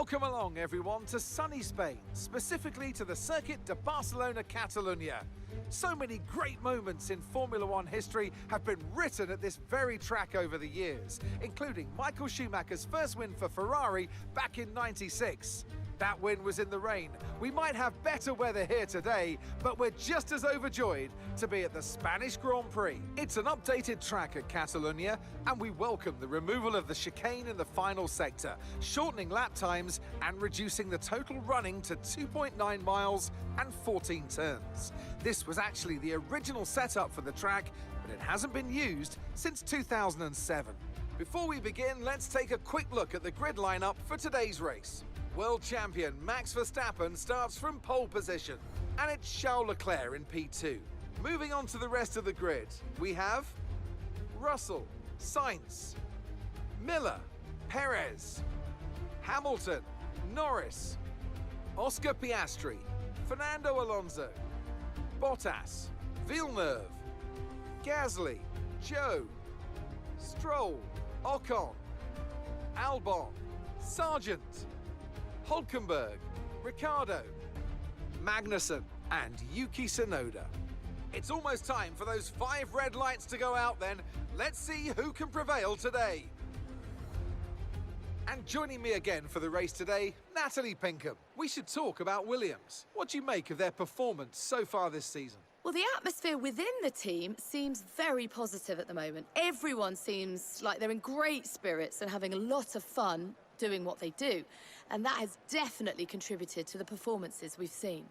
Welcome along, everyone, to sunny Spain, specifically to the Circuit de Barcelona, Catalunya. So many great moments in Formula One history have been written at this very track over the years, including Michael Schumacher's first win for Ferrari back in '96. That win was in the rain. We might have better weather here today, but we're just as overjoyed to be at the Spanish Grand Prix. It's an updated track at Catalunya, and we welcome the removal of the chicane in the final sector, shortening lap times and reducing the total running to 2.9 miles and 14 turns. This was actually the original setup for the track, but it hasn't been used since 2007. Before we begin, let's take a quick look at the grid lineup for today's race. World champion Max Verstappen starts from pole position, and it's Charles Leclerc in P2. Moving on to the rest of the grid, we have Russell, Sainz, Miller, Perez, Hamilton, Norris, Oscar Piastri, Fernando Alonso, Bottas, Villeneuve, Gasly, Zhou, Stroll, Ocon, Albon, Sargent, Hülkenberg, Ricciardo, Magnussen, and Yuki Tsunoda. It's almost time for those 5 red lights to go out then. Let's see who can prevail today. And joining me again for the race today, Natalie Pinkham. We should talk about Williams. What do you make of their performance so far this season? Well, the atmosphere within the team seems very positive at the moment. Everyone seems like they're in great spirits and having a lot of fun doing what they do. And that has definitely contributed to the performances we've seen.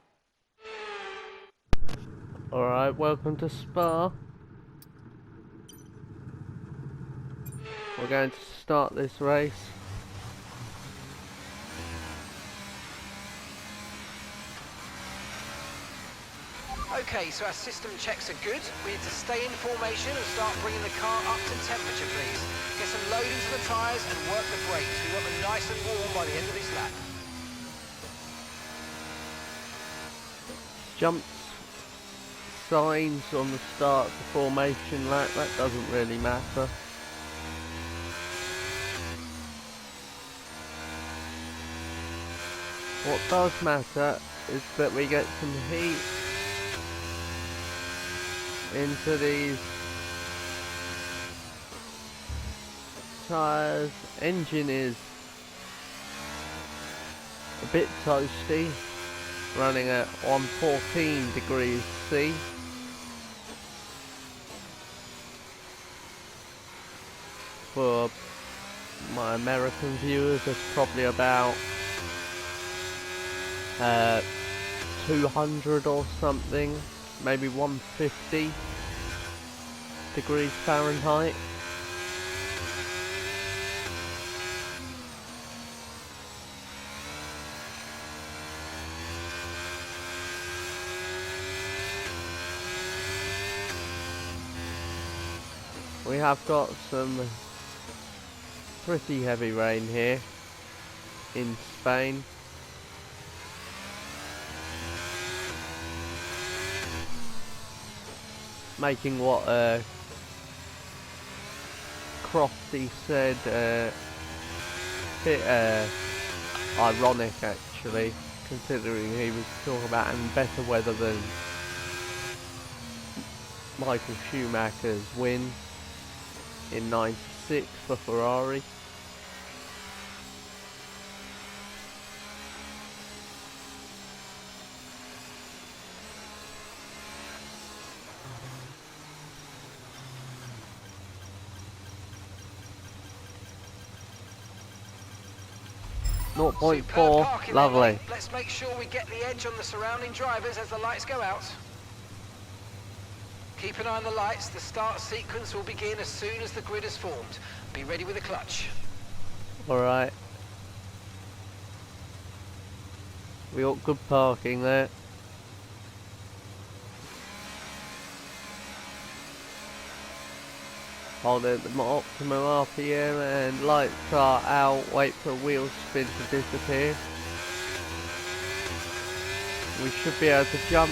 Alright, welcome to Spa. We're going to start this race. Okay, so our system checks are good. We need to stay in formation and start bringing the car up to temperature, please. Get some load into the tyres and work the brakes. We want them nice and warm by the end of this lap. Jumps signs on the start of the formation lap, that doesn't really matter. What does matter is that we get some heat into these tyres. Engine is a bit toasty, running at 114 degrees C. For my American viewers, it's probably about 200 or something, maybe 150 degrees Fahrenheit. We have got some pretty heavy rain here in Spain. Making what Crofty said a bit ironic, actually, considering he was talking about having better weather than Michael Schumacher's win in '96 for Ferrari. Superb 0.4, parking lovely. there, mate. Let's make sure we get the edge on the surrounding drivers as the lights go out. Keep an eye on the lights. The start sequence will begin as soon as the grid is formed. Be ready with the clutch. Alright. We got good parking there. Hold it at the optimum RPM and lights are out. Wait for a wheel spin to disappear. We should be able to jump.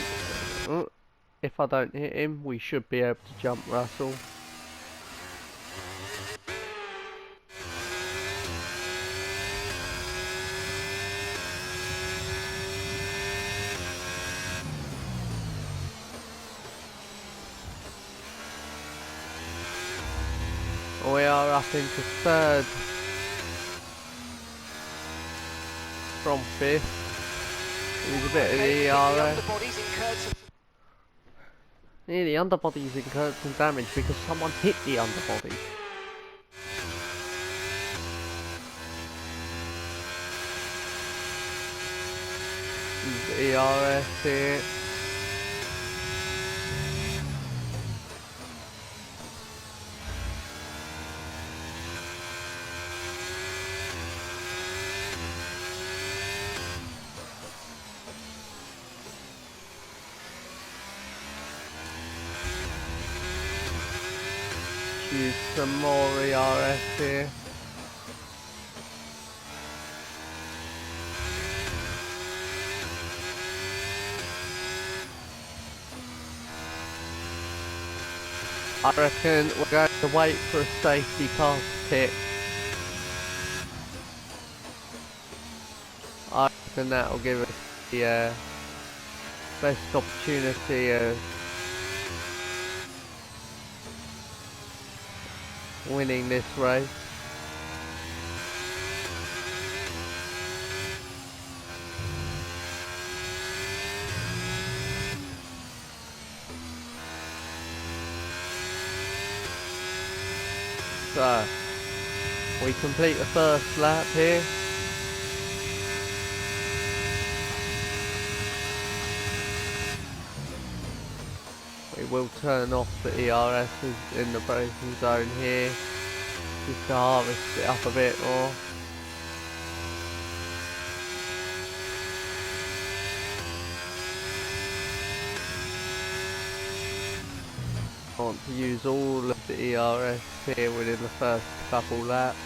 If I don't hit him, we should be able to jump Russell. We are up into third from fifth. There's a bit of the ERS. Yeah, the underbody's incurred some damage because someone hit the underbody. There's ERS here. Use some more ERS here. I reckon we're going to wait for a safety car pit. I reckon that will give us the best opportunity of winning this race. So, we complete the first lap here. We will turn off the ERS in the braking zone here, just to harvest it up a bit more. I want to use all of the ERS here within the first couple laps.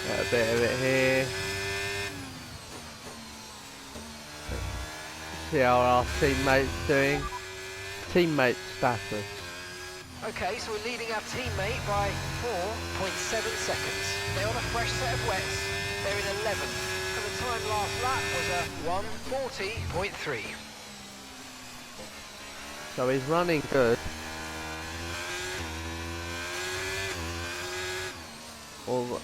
Get a bit of it here. See how our teammates doing. Teammate status. Okay, so we're leading our teammate by 4.7 seconds. They're on a fresh set of wets. They're in 11th. And the time last lap was a 1:40.3. So he's running good. Well,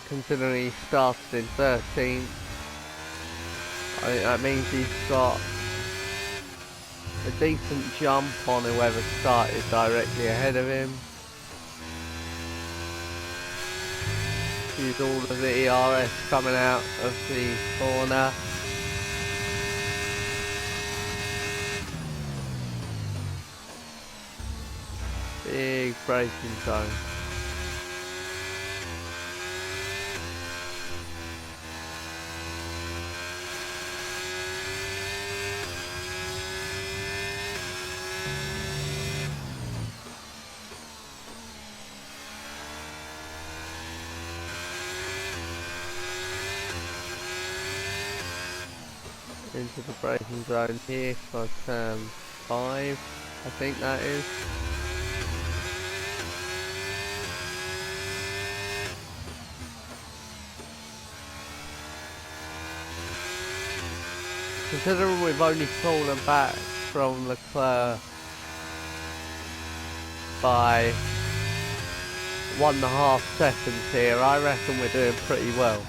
considering he started in 13th, that means he's got a decent jump on whoever started directly ahead of him. Use all of the ERS coming out of the corner. Big braking zone. Into the braking zone here for turn 5, I think that is. Considering we've only fallen back from Leclerc by 1.5 seconds here, I reckon we're doing pretty well.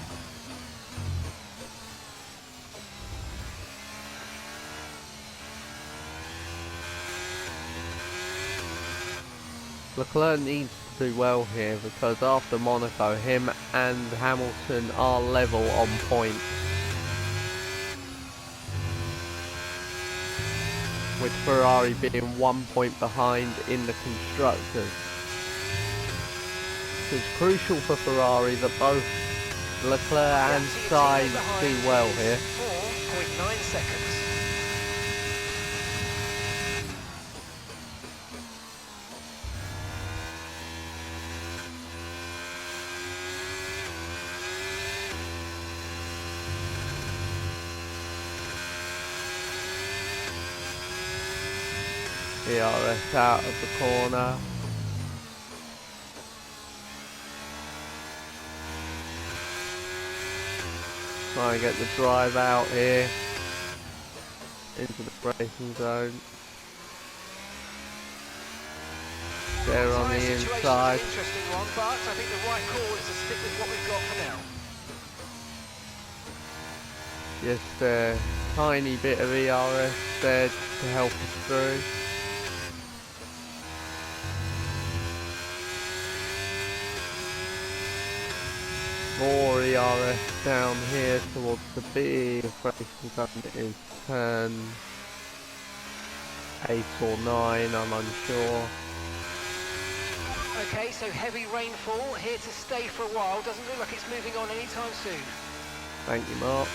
Leclerc needs to do well here because after Monaco, him and Hamilton are level on points, with Ferrari being 1 point behind in the constructors. So it's crucial for Ferrari that both Leclerc and Sainz do well here. 4.9 seconds. ERS out of the corner. Try and get the drive out here into the braking zone. There on the inside. Is an interesting one, but I think the right call is to stick with what we've got for now. Just a tiny bit of ERS there to help us through. More ERS down here towards the big braking zone. It is turn 8 or 9, I'm unsure. Okay, so heavy rainfall here to stay for a while. Doesn't look like it's moving on anytime soon. Thank you, Mark.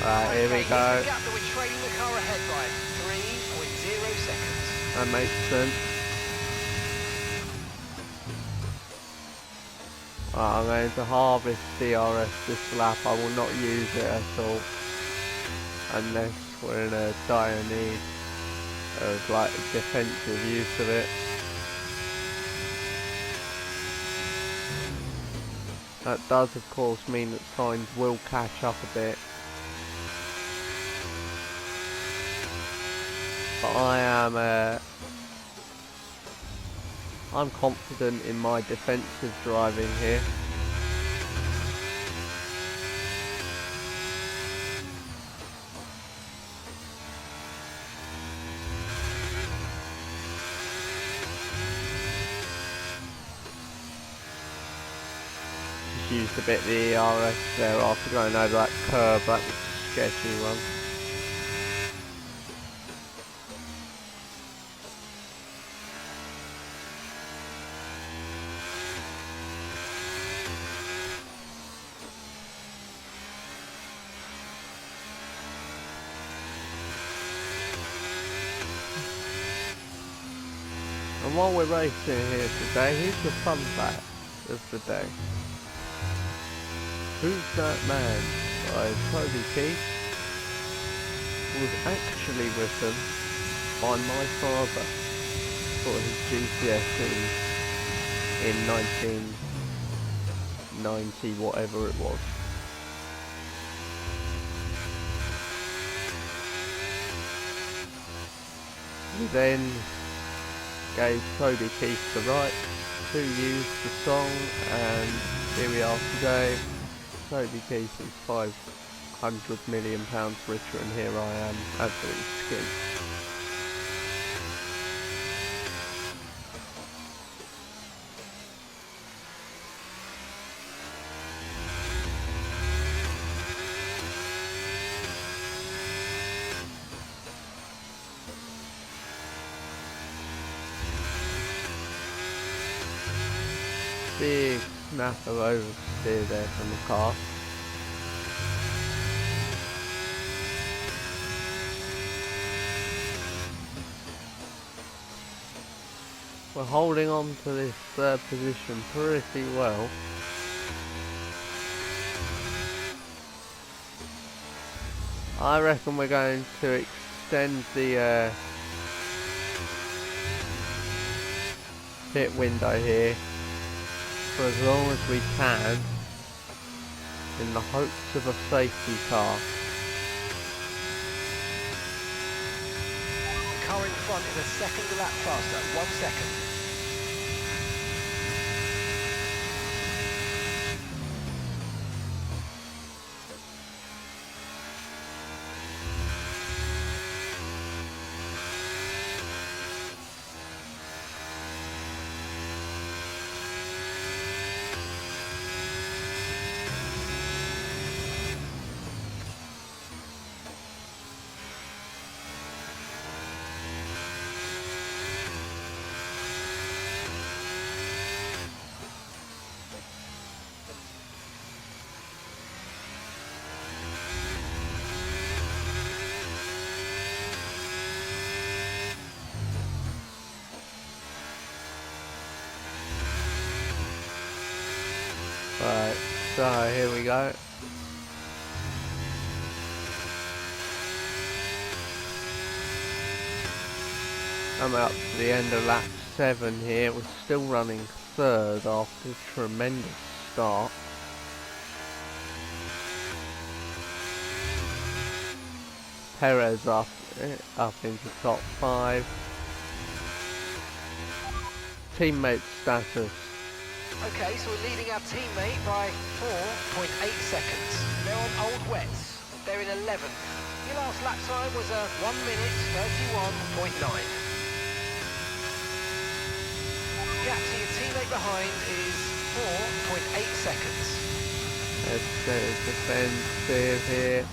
Right, here we Here's go. the gap that we're trailing the car ahead by 3.0 seconds. That makes sense. Right, I'm going to harvest DRS this lap. I will not use it at all unless we're in a dire need of like defensive use of it. That does of course mean that signs will catch up a bit. But I'm confident in my defensive driving here. Just used a bit of the ERS there after going over that curve. That was a sketchy one. And while we're racing here today, here's the fun fact of the day. Who's That Man by Toby Keith was actually written by my father for his GCSE in 1990, whatever it was. He then gave Toby Keith the right to use the song, and here we are today. Toby Keith is £500 million richer, and here I am, absolutely skint. Big snap of oversteer there from the car. We're holding on to this third position pretty well. I reckon we're going to extend the pit window here for as long as we can, in the hopes of a safety car. The car in front is a second a lap faster, 1 second. Right, so here we go. Coming up to the end of lap 7 here. We're still running third after a tremendous start. Perez up into top 5. Teammate status. Okay, so we're leading our teammate by 4.8 seconds. They're on old wets. They're in 11th. Your last lap time was a 1 minute 31.9. Gap to your teammate behind is 4.8 seconds. Let's go defensive here.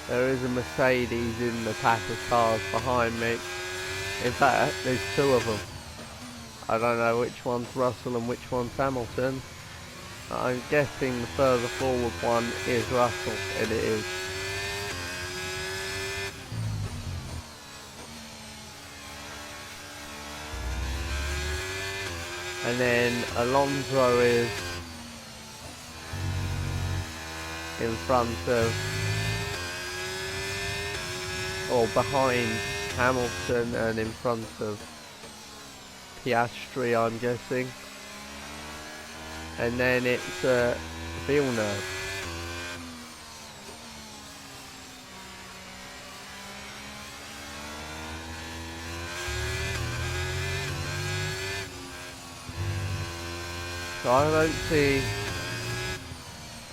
There is a Mercedes in the pack of cars behind me. In fact, there's 2 of them. I don't know which one's Russell and which one's Hamilton. I'm guessing the further forward one is Russell, and it is. And then Alonso is in front of, or behind Hamilton, and in front of Piastri, I'm guessing. And then it's Villeneuve. So I don't see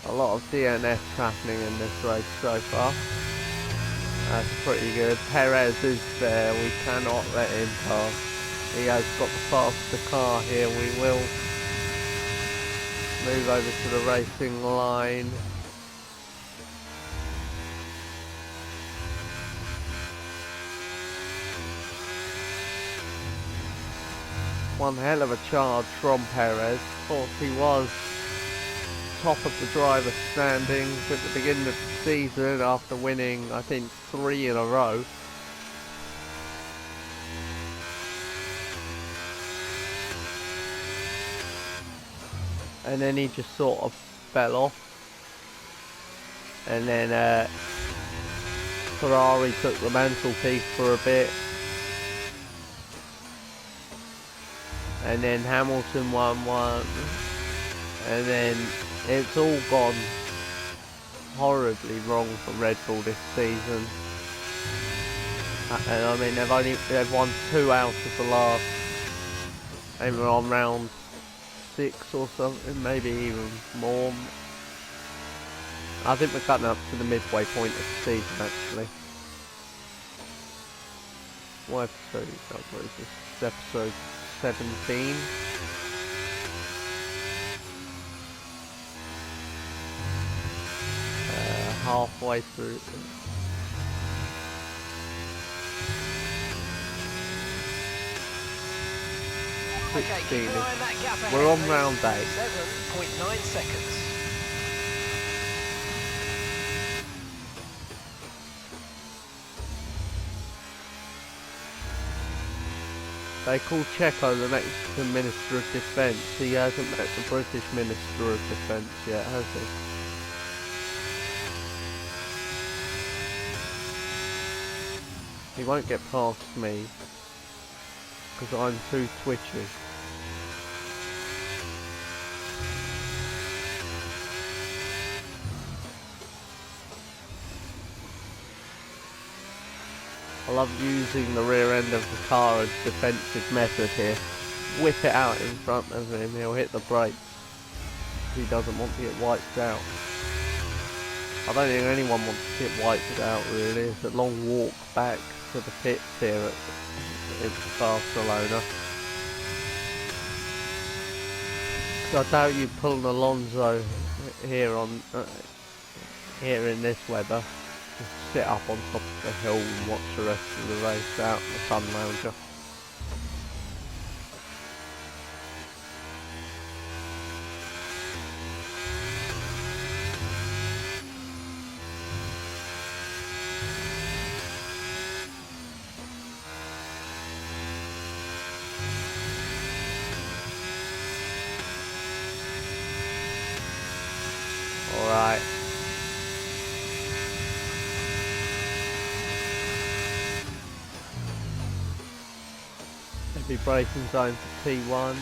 a lot of DNS happening in this race so far. That's pretty good. Perez is there, we cannot let him pass. He has got the faster car here. We will move over to the racing line. One hell of a charge from Perez. Of course, he was top of the driver standings at the beginning of the season after winning, I think, 3 in a row. And then he just sort of fell off. And then Ferrari took the mantelpiece for a bit. And then Hamilton won one. And then it's all gone horribly wrong for Red Bull this season. And I mean, they've won 2 out of the last. They were on round 6 or something, maybe even more. I think we're cutting up to the midway point of the season, actually. What episode number is this? It's episode 17. Halfway through. Okay, keep an eye on that gap ahead. We're on round 8. 7.9 seconds. They call Checo the next Minister of Defence. He hasn't met the British Minister of Defence yet, has he? He won't get past me because I'm too twitchy. I love using the rear end of the car as defensive method here. Whip it out in front of him, he'll hit the brakes. He doesn't want to get wiped out. I don't think anyone wants to get wiped out really. It's a long walk back to the pits here in Barcelona. So I doubt you'd pull an Alonso here on here in this weather. Just sit up on top of the hill and watch the rest of the race out in the sun lounger. Be braking zone for T1.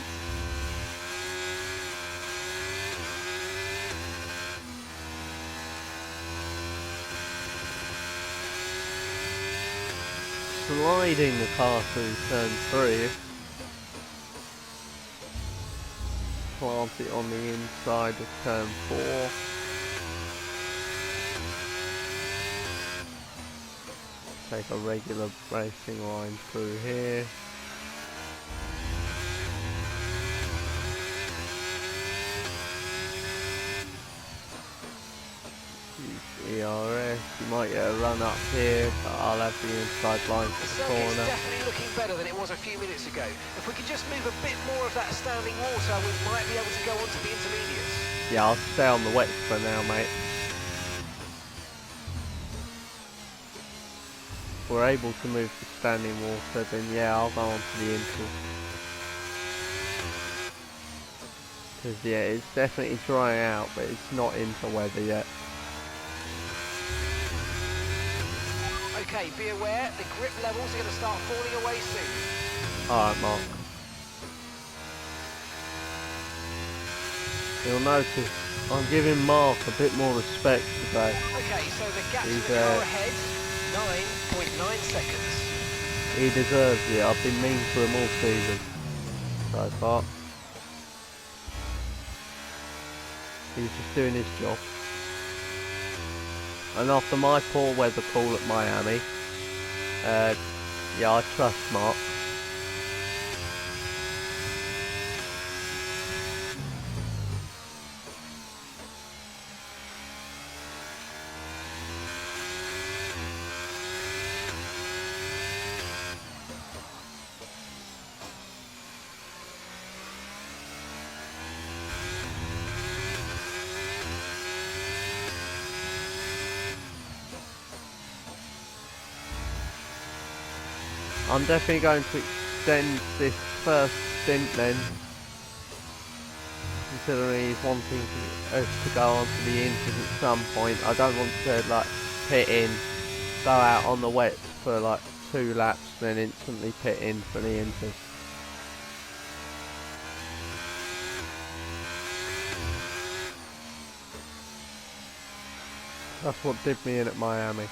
Sliding the car through turn 3. Plant it on the inside of turn 4. Take a regular racing line through here. Use ERS. You might get a run up here, but I'll have the inside line for the It's corner. definitely looking better than it was a few minutes ago. If we could just move a bit more of that standing water, we might be able to go on to the intermediates. Yeah, I'll stay on the wet for now, mate. If we're able to move the standing water, then yeah, I'll go on to the inters. Because yeah, it's definitely drying out, but it's not into weather yet. Okay, be aware, the grip levels are going to start falling away soon. Alright, Mark. You'll notice I'm giving Mark a bit more respect today. Okay, so the gap to He's, the car ahead, 9.9 seconds. He deserves it. I've been mean to him all season so far. He's just doing his job. And after my poor weather call at Miami, yeah, I trust Mark. I'm definitely going to extend this first stint then, considering he's wanting us to go on to the inters at some point. I don't want to like pit in, go out on the wet for like 2 laps, then instantly pit in for the inters. That's what did me in at Miami.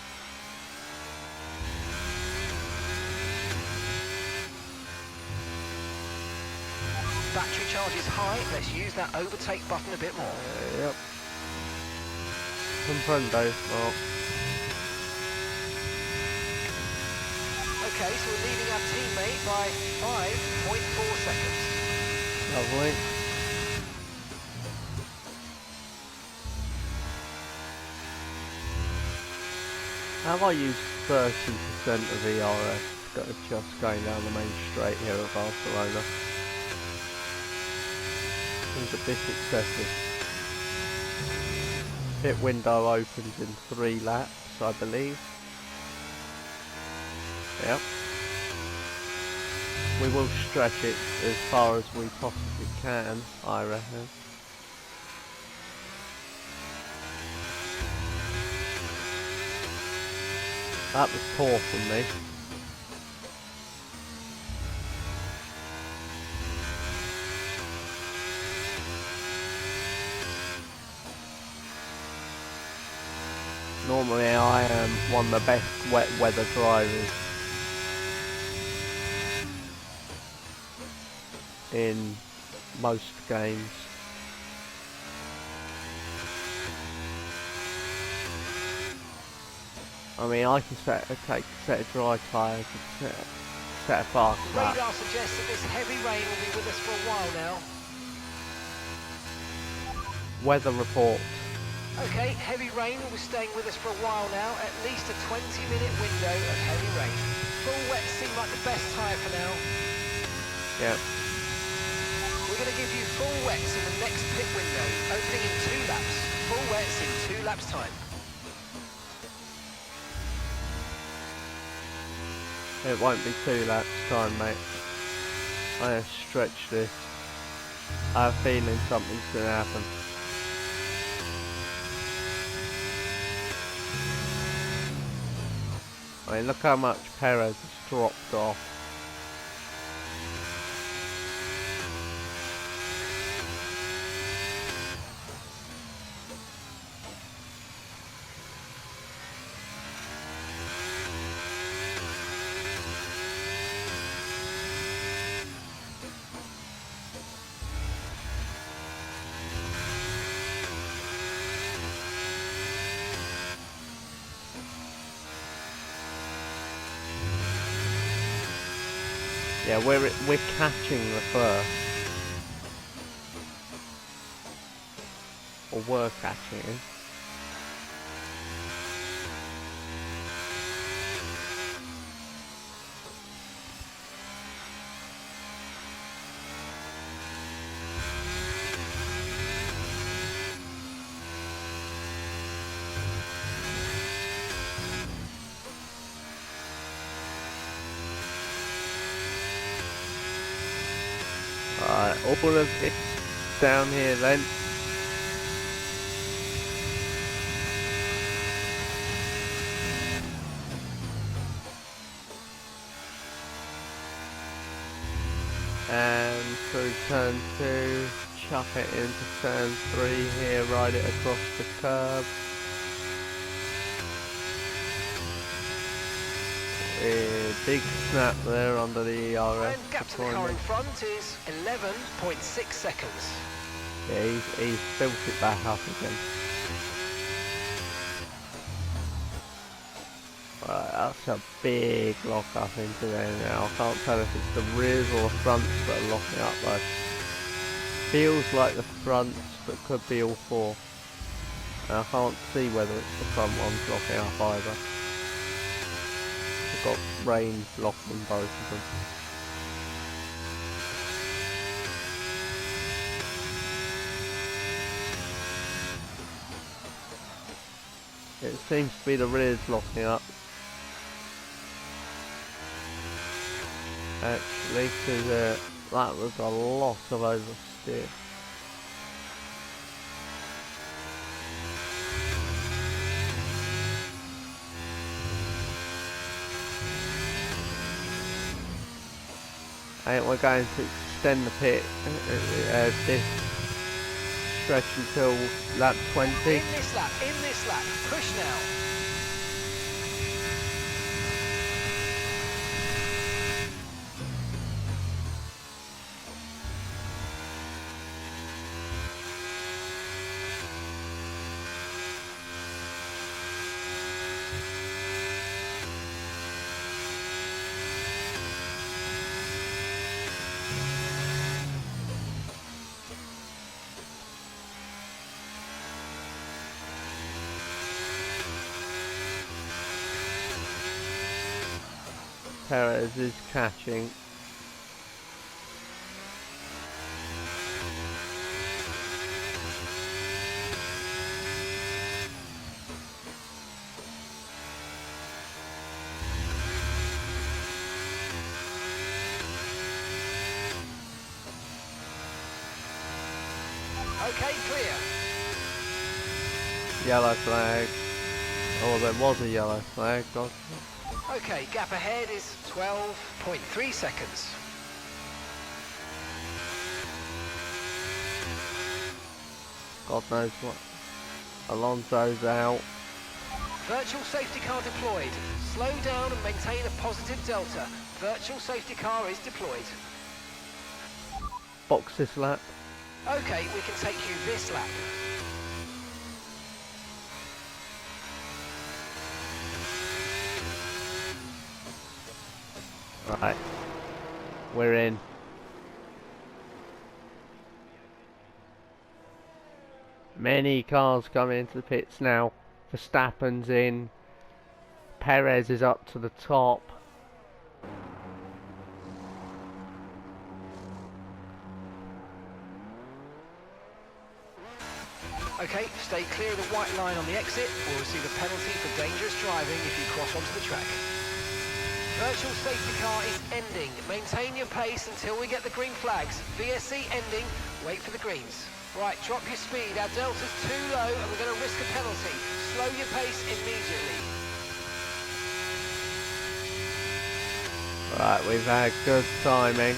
Battery charge is high, let's use that overtake button a bit more. Yep. Comprendo, Mark. Okay, so we're leading our teammate by 5.4 seconds. Lovely. Have I used 30% of ERS just going down the main straight here at Barcelona? Seems a bit excessive. Pit window opens in 3 laps, I believe. Yep. We will stretch it as far as we possibly can, I reckon. That was poor from me. Normally I am one of the best wet weather drivers in most games. I mean, I can take a set of dry tyres and set a fast lap. Radar suggests that this heavy rain will be with us for a while now. Weather report. Okay, heavy rain will be staying with us for a while now, at least a 20-minute window of heavy rain. Full wets seem like the best tyre for now. Yep. We're going to give you full wets in the next pit window, opening in 2 laps. Full wets in 2 laps time. It won't be 2 laps time, mate. I have stretched this. I have a feeling something's going to happen. I mean, look how much Perez has dropped off. Yeah, we're catching the first. Or were catching it. Alright, all of it down here then. And through turn 2, chuck it into turn 3 here, ride it across the curb. Big snap there under the ERS. And gap to the car in front is 11.6 seconds. Yeah, he's built it back up again. Right, that's a big lock up into there now. I can't tell if it's the rears or the fronts that are locking up though. Feels like the fronts, but could be all four. And I can't see whether it's the front ones locking up either. I've got range locked in both of them. It seems to be the rears locking up. Actually, because that was a lot of oversteer. I think we're going to extend the pit this stretch until lap 20. In this lap, push now. Perez is catching. Okay, clear. Yellow flag. Oh, there was a yellow flag. God. Okay, gap ahead is 12.3 seconds. God knows what. Alonso's out. Virtual safety car deployed. Slow down and maintain a positive delta. Virtual safety car is deployed. Box this lap. Okay, we can take you this lap. Right. We're in. Many cars coming into the pits now. Verstappen's in. Perez is up to the top. Okay, stay clear of the white line on the exit or receive a penalty for dangerous driving if you cross onto the track. Virtual safety car is ending. Maintain your pace until we get the green flags. VSC ending. Wait for the greens. Right, drop your speed. Our delta's too low and we're going to risk a penalty. Slow your pace immediately. Right, we've had good timing.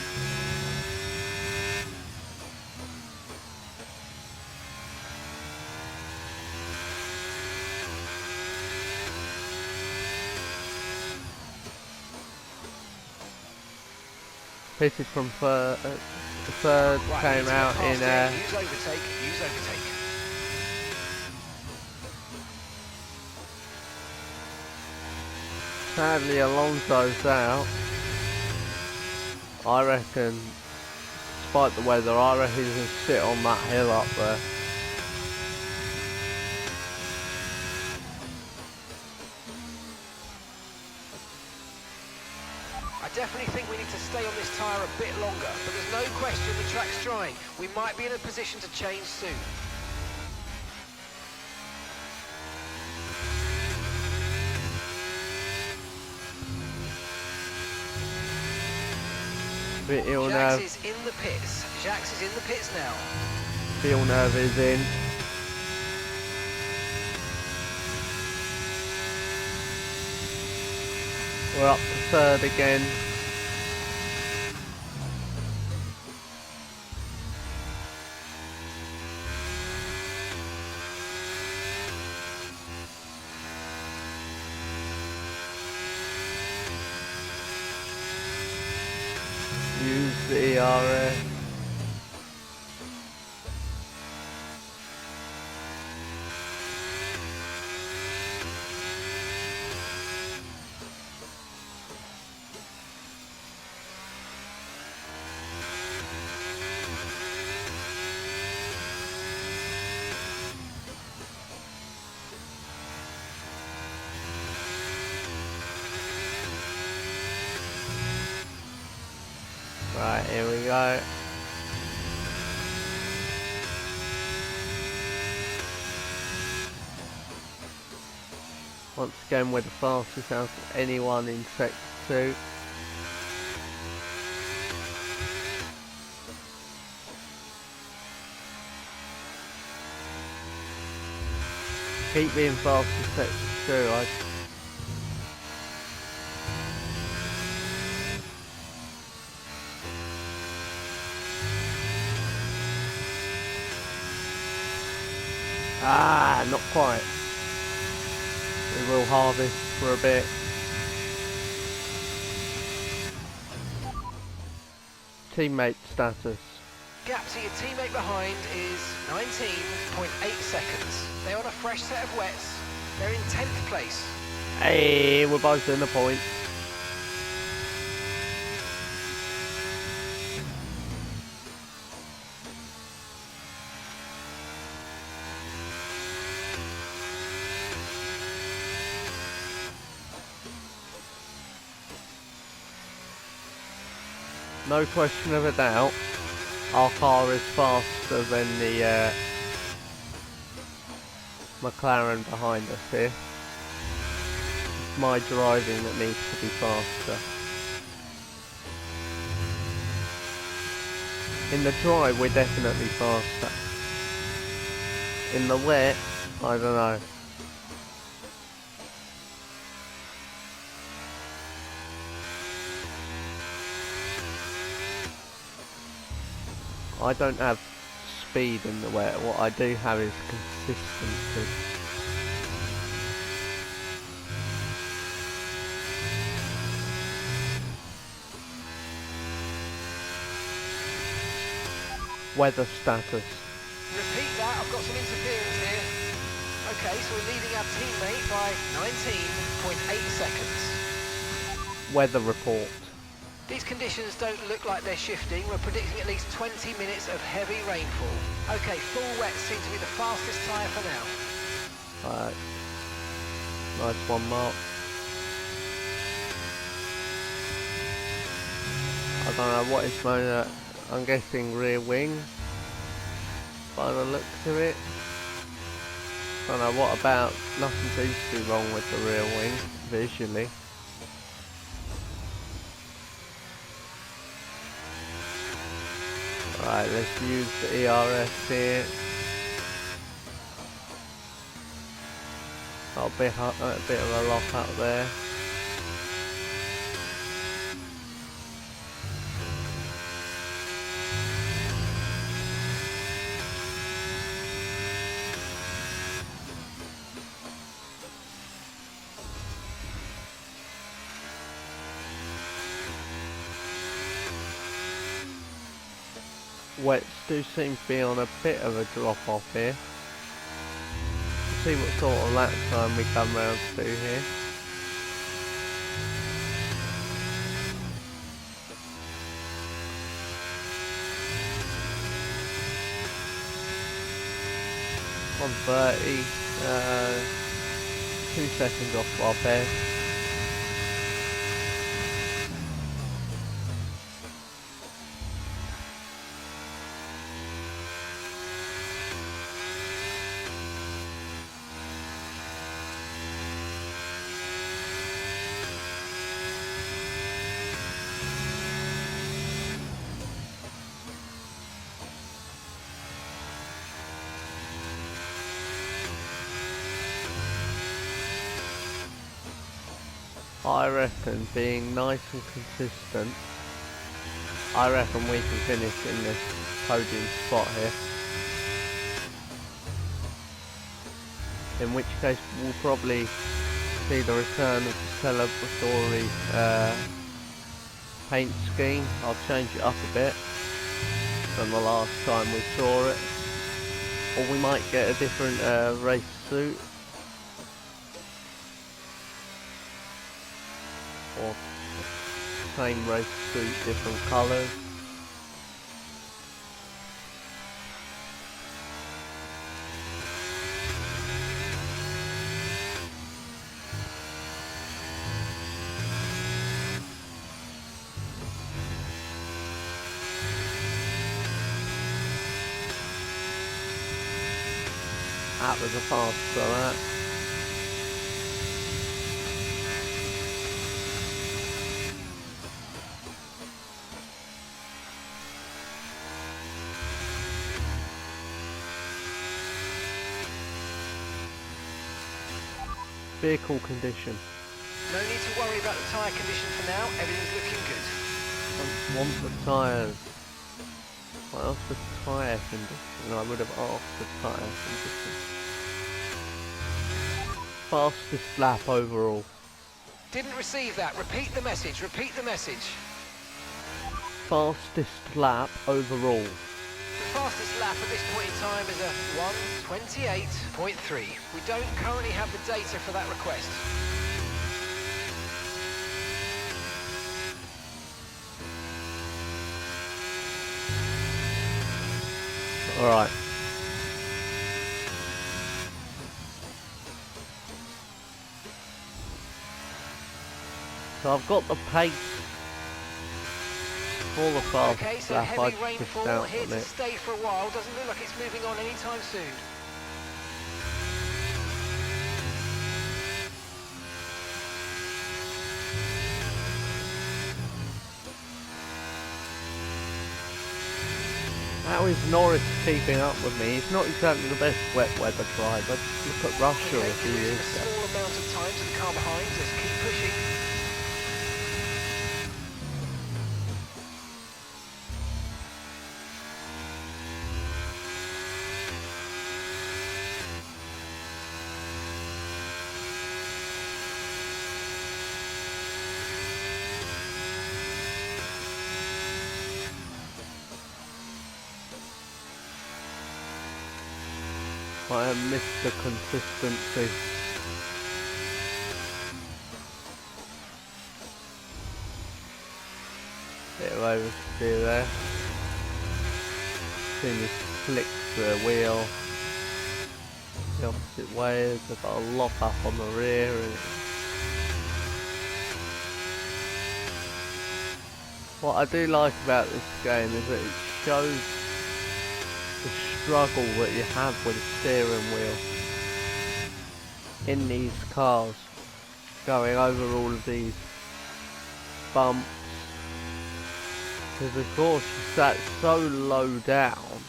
Pitted from third, Right, came out in use overtake, use overtake. sadly Alonso's out. I reckon, despite the weather, I reckon he's going to sit on that hill up there. I definitely think we need to stay on this tyre a bit longer, but there's no question the track's drying. We might be in a position to change soon. Jax is in the pits. Jax is in the pits now. Villeneuve is in. We're up to third again. Use the ERS. Right, here we go. Once again, we're the fastest out of anyone in Sector 2. Keep being fast in Sector 2. Not quite. We will harvest for a bit. Teammate status. Gap to your teammate behind is 19.8 seconds. They're on a fresh set of wets. They're in 10th place. Hey, we're both in the point. No question of a doubt, our car is faster than the McLaren behind us here. It's my driving that needs to be faster. In the dry, we're definitely faster. In the wet, I don't know. I don't have speed in the wet. What I do have is consistency. Weather status. Repeat that, I've got some interference here. Okay, so we're leading our teammate by 19.8 seconds. Weather report. These conditions don't look like they're shifting. We're predicting at least 20 minutes of heavy rainfall. Okay, full wet seems to be the fastest tyre for now. Alright. Nice one, Mark. I don't know what is motor. I'm guessing rear wing. By the looks of it. Don't know what about. Nothing seems to be wrong with the rear wing visually. Right, let's use the ERS here. Got a bit of a lock up there. Wets do seem to be on a bit of a drop off here. Let's see what sort of lap time we come round to here. 130, 2 seconds off our best. I reckon being nice and consistent, I reckon we can finish in this podium spot here. In which case we'll probably see the return of the celebratory paint scheme. I'll change it up a bit from the last time we saw it. Or we might get a different race suit. Or same race suit, different colours. That was a fast for that. Vehicle condition. No need to worry about the tyre condition for now. Everything's looking good. I want the tyres. I asked for tyre condition. I would have asked for tyre condition. Fastest lap overall. Didn't receive that. Repeat the message. Repeat the message. Fastest lap overall. The fastest lap at this point in time is a 1:28.3. We don't currently have the data for that request. Alright. So I've got the pace for the fast Okay, so lap. heavy I just rainfall out here on to it. stay for a while. Doesn't look like it's moving on anytime soon. How is Norris keeping up with me? He's not exactly the best wet weather driver. Just look at Russia Okay, a few you're years losing a ago. small amount of time to the car behind. Let's keep pushing. I have missed the consistency. Bit of oversteer there. Soon as flicks the wheel the opposite way, they've got a lock up on the rear. And what I do like about this game is that it shows the struggle that you have with the steering wheel in these cars, going over all of these bumps, because of course you sat so low down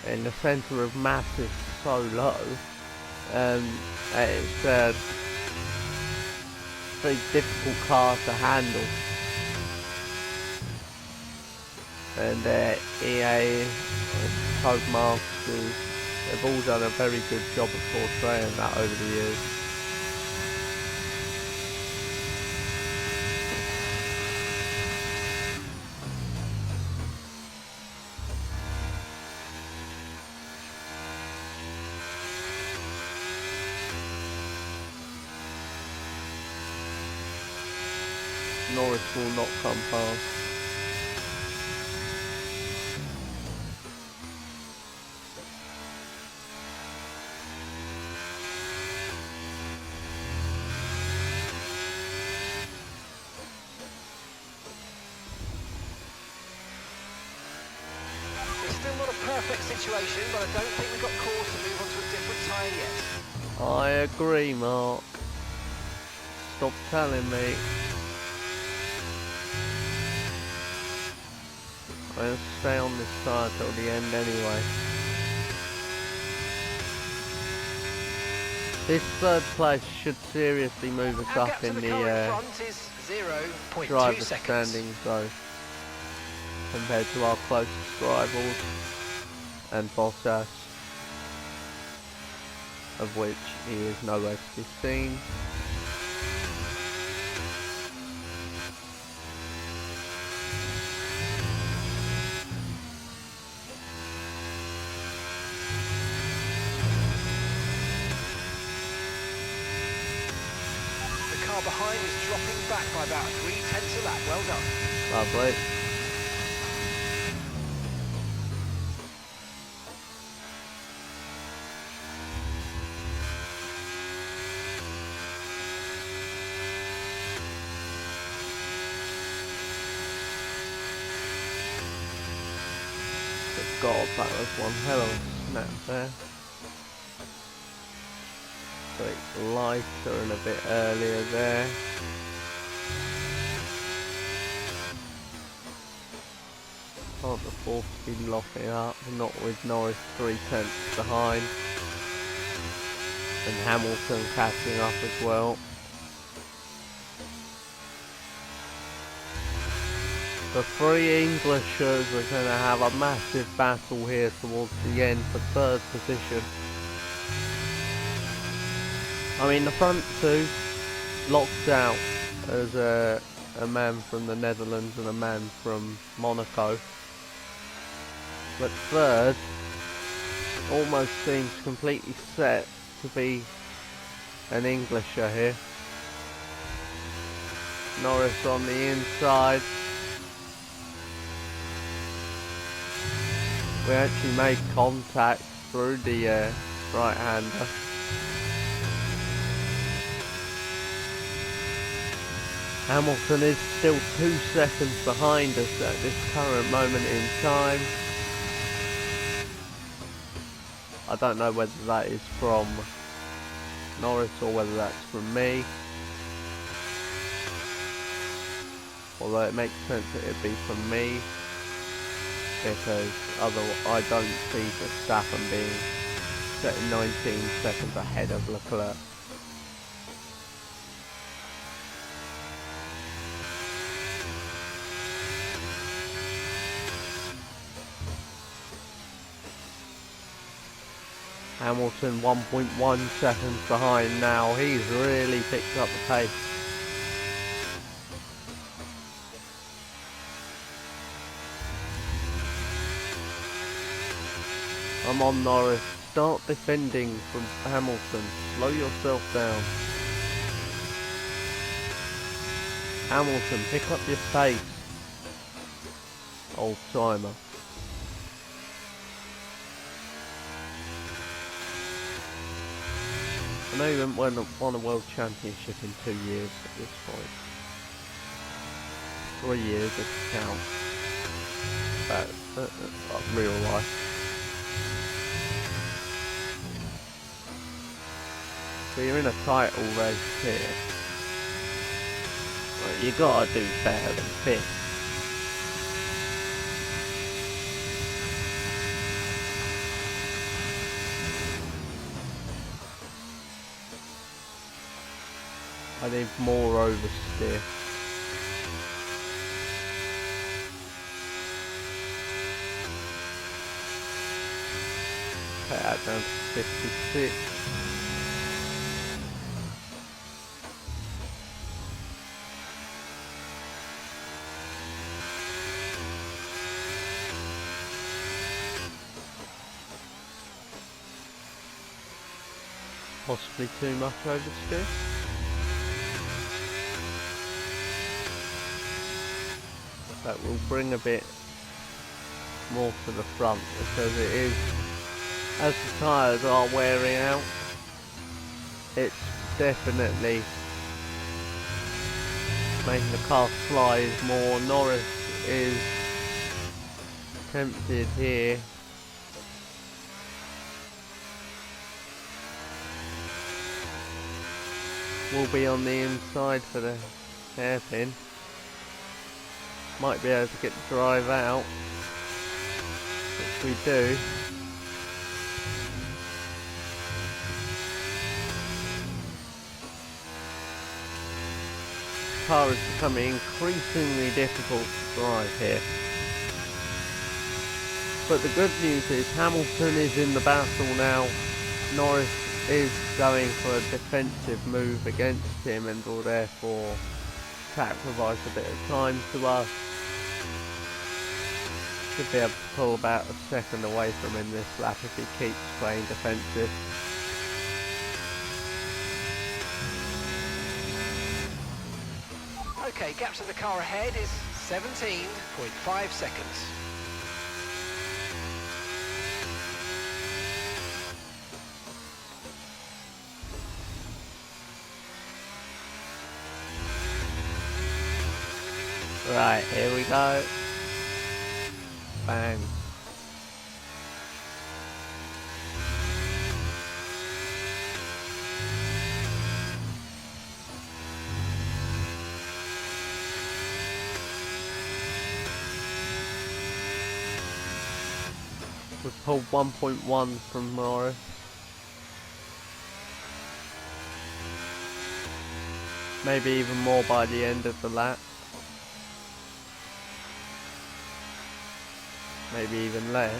and the centre of mass is so low, it's a very difficult car to handle. And EA, Codemasters, they've all done a very good job of portraying that over the years. Norris will not come past. situation, but I don't think we've got cause to move on to a different tyre yet. I agree, Mark. Stop telling me. I'll stay on this tyre till the end anyway. This third place should seriously move us Our up gap to in the the car in front is 0.2 driver seconds. standings though, compared to our closest rivals and Bottas, of which he is nowhere to be seen. The car behind is dropping back by about 3/10 a lap. Well done. Lovely. Good God, that was one hell of a snap there. Bit lighter and a bit earlier there. Can't afford to be locking up, not with Norris 3/10 behind. And Hamilton catching up as well. The three Englishers are going to have a massive battle here towards the end for third position. I mean, the front two locked out as a man from the Netherlands and a man from Monaco. But third almost seems completely set to be an Englisher here. Norris on the inside. We actually made contact through the right-hander. Hamilton is still 2 seconds behind us at this current moment in time. I don't know whether that is from Norris or whether that's from me. Although it makes sense that it'd be from me, because otherwise I don't see Verstappen being set 19 seconds ahead of Leclerc. Hamilton 1.1 seconds behind now. He's really picked up the pace. I'm on Norris. Start defending from Hamilton. Slow yourself down. Hamilton, pick up your pace. Old timer. I know you haven't won a world championship in 2 years at this point. 3 years if you count. But real life. So you're in a title race here. Well, you gotta do better than 5th. I need more oversteer. Put that down to 56. Possibly too much oversteer. That will bring a bit more to the front, because it is, as the tyres are wearing out, it's definitely making the car slide more. Norris is tempted here will be on the inside for the hairpin. Might be able to get the drive out, which we do. The car is becoming increasingly difficult to drive here. But the good news is Hamilton is in the battle now. Norris is going for a defensive move against him and will therefore sacrifice a bit of time to us. Should be able to pull about a second away from him this lap if he keeps playing defensive. Okay, gap to the car ahead is 17.5 seconds. Right, here we go. Bang. We've pulled 1.1 from Norris. Maybe even more by the end of the lap. Maybe even less,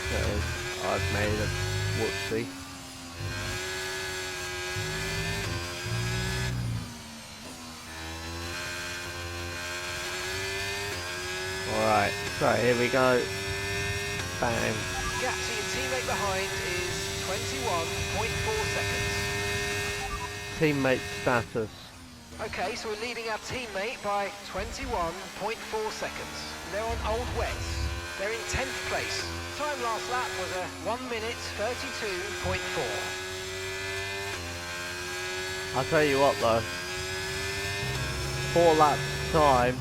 because I've made a whoopsie. Alright, so here we go. Bang. Gap to your teammate behind is 21.4 seconds. Teammate status. Okay, so we're leading our teammate by 21.4 seconds. They're on old wets. They're in 10th place. Time last lap was a 1 minute 32.4. I'll tell you what though. 4 laps time.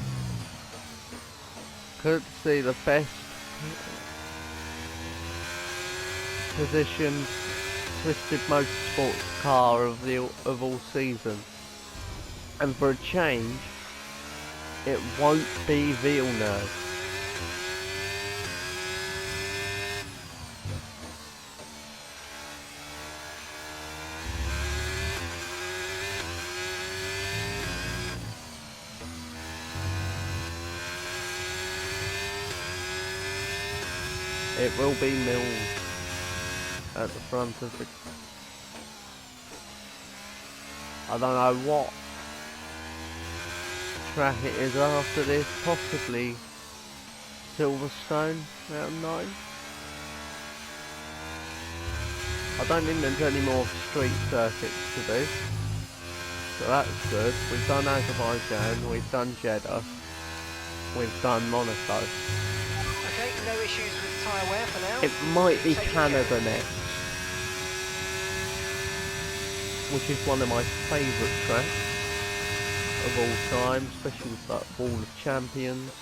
Could see the best positioned Twisted Motorsports car of all season. And for a change, it won't be Villeneuve. It will be Mills at the front of the... I don't know what track it is after this, possibly Silverstone, round 9. I don't think there's any more street circuits to do, so that's good. We've done Azerbaijan, we've done Jeddah, we've done Monaco. Okay, no issues with tyre wear for now. It might be Taking Canada care. next, which is one of my favourite tracks of all time, especially with that Wall of Champions.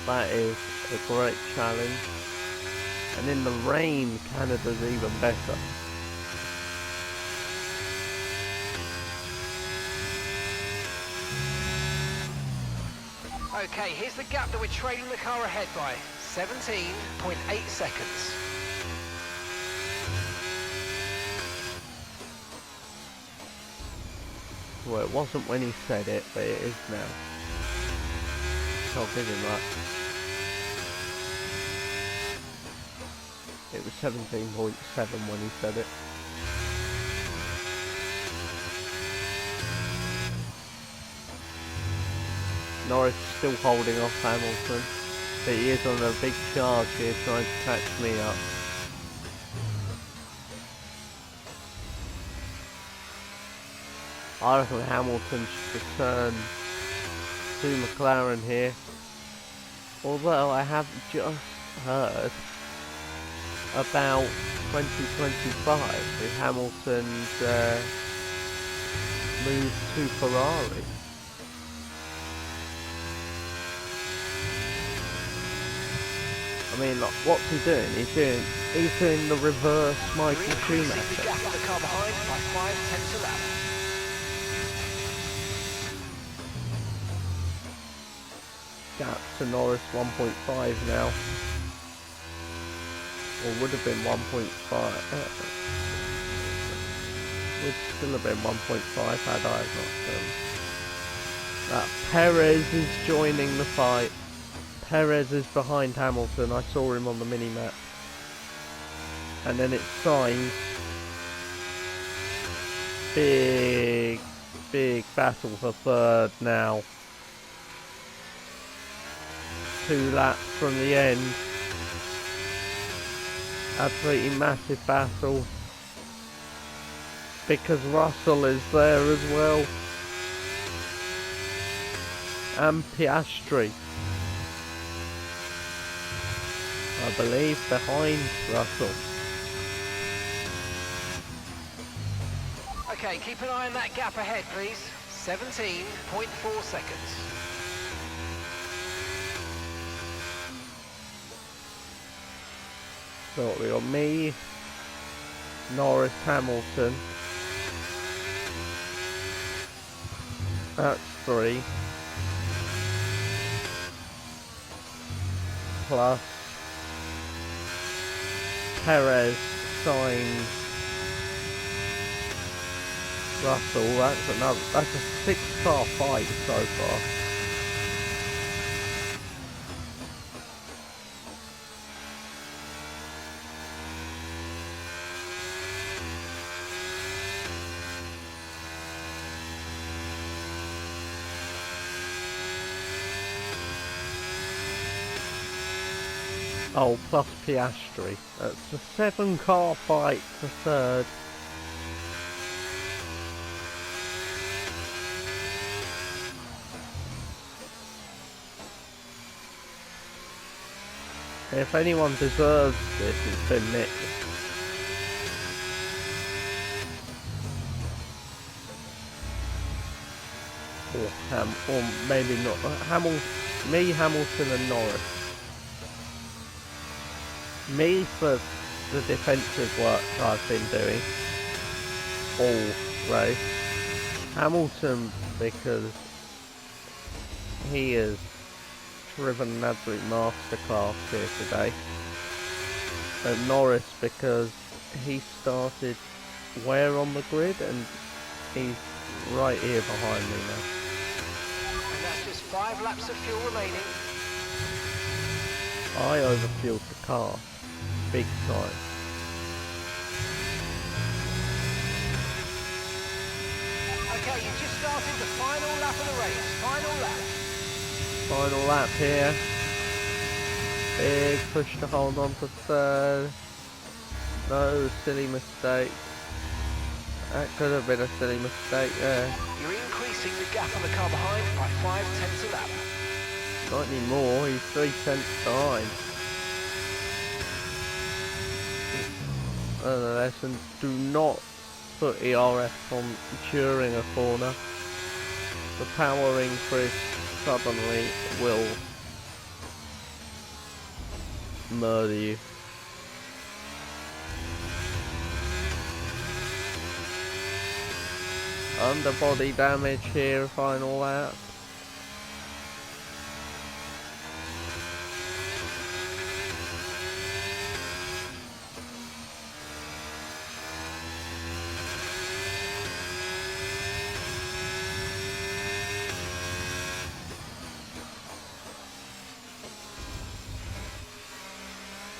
That is a great challenge, and in the rain Canada's even better. Okay, here's the gap that we're trailing the car ahead by. 17.8 seconds. Well, it wasn't when he said it, but it is now. So I'll give him that. It was 17.7 when he said it. Norris still holding off Hamilton, but he is on a big charge here trying to catch me up. I reckon Hamilton should return to McLaren here, although I have just heard about 2025 with Hamilton's move to Ferrari. mean, like, what's he doing? He's doing the reverse Michael Increasing the Schumacher. gap of the car behind by 5/10 a lap. Gap to Norris 1.5 now. Or would have been 1.5. Would still have been 1.5 had I not Perez is joining the fight. Perez is behind Hamilton. I saw him on the mini-map. And then it's Sainz. Big battle for third now. 2 laps from the end. Absolutely massive battle. Because Russell is there as well. And Piastri, I believe, behind Russell. Okay, keep an eye on that gap ahead, please. 17.4 seconds. So we got me, Norris, Hamilton. That's 3. Plus Perez, Sainz, Russell. That's a 6-car fight so far. Oh, plus Piastri. That's a 7-car fight for third. If anyone deserves this, it's been Nick. Or maybe not. Hamilton and Norris. Me for the defensive work I've been doing all race. Hamilton because he has driven an absolute masterclass here today. And Norris because he started where on the grid and he's right here behind me now. And that's just 5 laps of fuel remaining. I overfueled the car. Big time. Okay, you just started the final lap of the race. Final lap. Final lap here. Big push to hold on to third. No silly mistake. That could have been a silly mistake there. You're increasing the gap on the car behind by 5/10 a lap. Not anymore, he's 3 tenths behind. Another lesson, do not put ERS on during a corner. The power increase suddenly will murder you. Underbody damage here, final lap.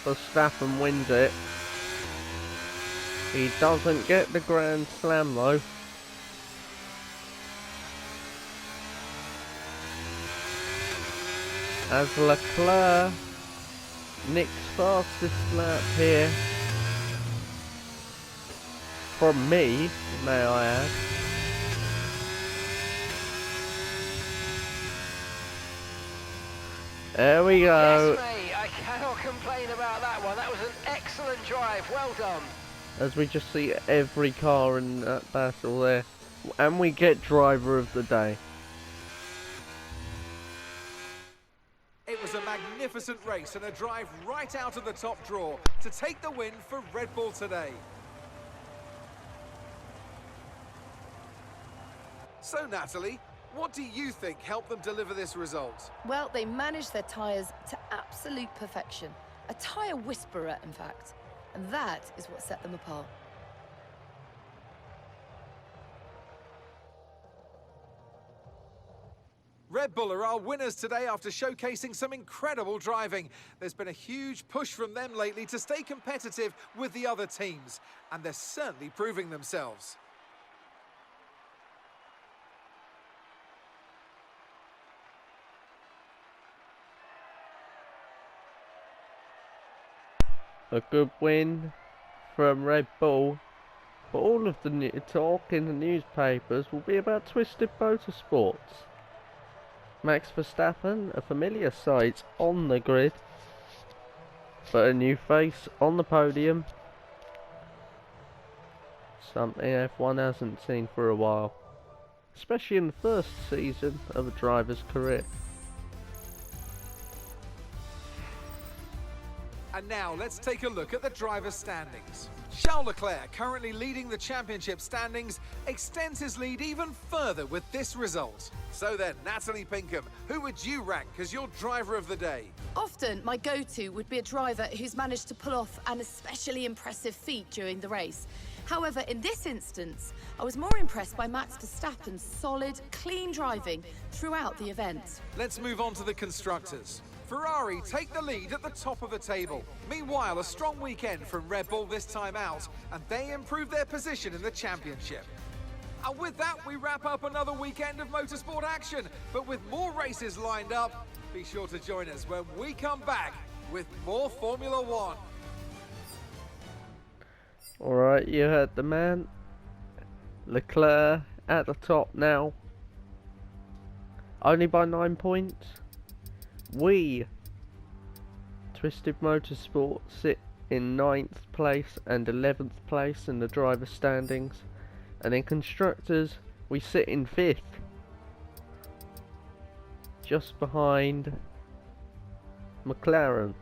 Verstappen wins it. He doesn't get the Grand Slam though. As Leclerc nicks fastest lap here. From me, may I add. There we go. Yes, mate, I cannot complain about that one. That was an excellent drive. Well done. As we just see every car in that battle there. And we get driver of the day. It was a magnificent magnificent race and a drive right out of the top draw to take the win for Red Bull today. So Natalie, what do you think helped them deliver this result? Well, they managed their tyres to absolute perfection. A tyre whisperer, in fact. And that is what set them apart. Red Bull are our winners today after showcasing some incredible driving. There's been a huge push from them lately to stay competitive with the other teams, and they're certainly proving themselves. A good win from Red Bull, but all of the talk in the newspapers will be about Twisted Motorsports. Max Verstappen, a familiar sight on the grid, but a new face on the podium. Something F1 hasn't seen for a while, especially in the first season of a driver's career. And now let's take a look at the driver's standings. Charles Leclerc, currently leading the championship standings, extends his lead even further with this result. So then, Natalie Pinkham, who would you rank as your driver of the day? Often, my go-to would be a driver who's managed to pull off an especially impressive feat during the race. However, in this instance, I was more impressed by Max Verstappen's solid, clean driving throughout the event. Let's move on to the constructors. Ferrari take the lead at the top of the table. Meanwhile, a strong weekend from Red Bull this time out, and they improve their position in the championship. And with that, we wrap up another weekend of motorsport action. But with more races lined up, be sure to join us when we come back with more Formula One. Alright, you heard the man. Leclerc at the top now. Only by 9 points. We, Twisted Motorsport, sit in 9th place and 11th place in the driver standings, and in constructors we sit in 5th, just behind McLaren.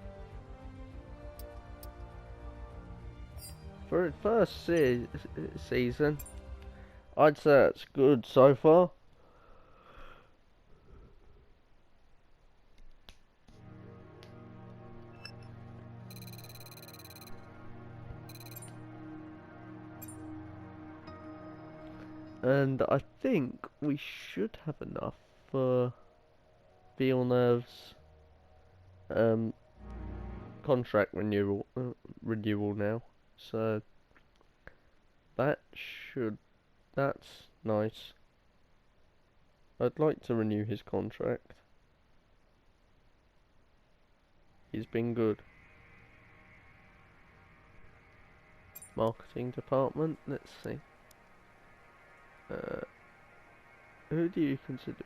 For its first season, I'd say it's good so far. And I think we should have enough for Villeneuve's contract renewal now. So that's nice. I'd like to renew his contract. He's been good. Marketing department, let's see. Who do you consider?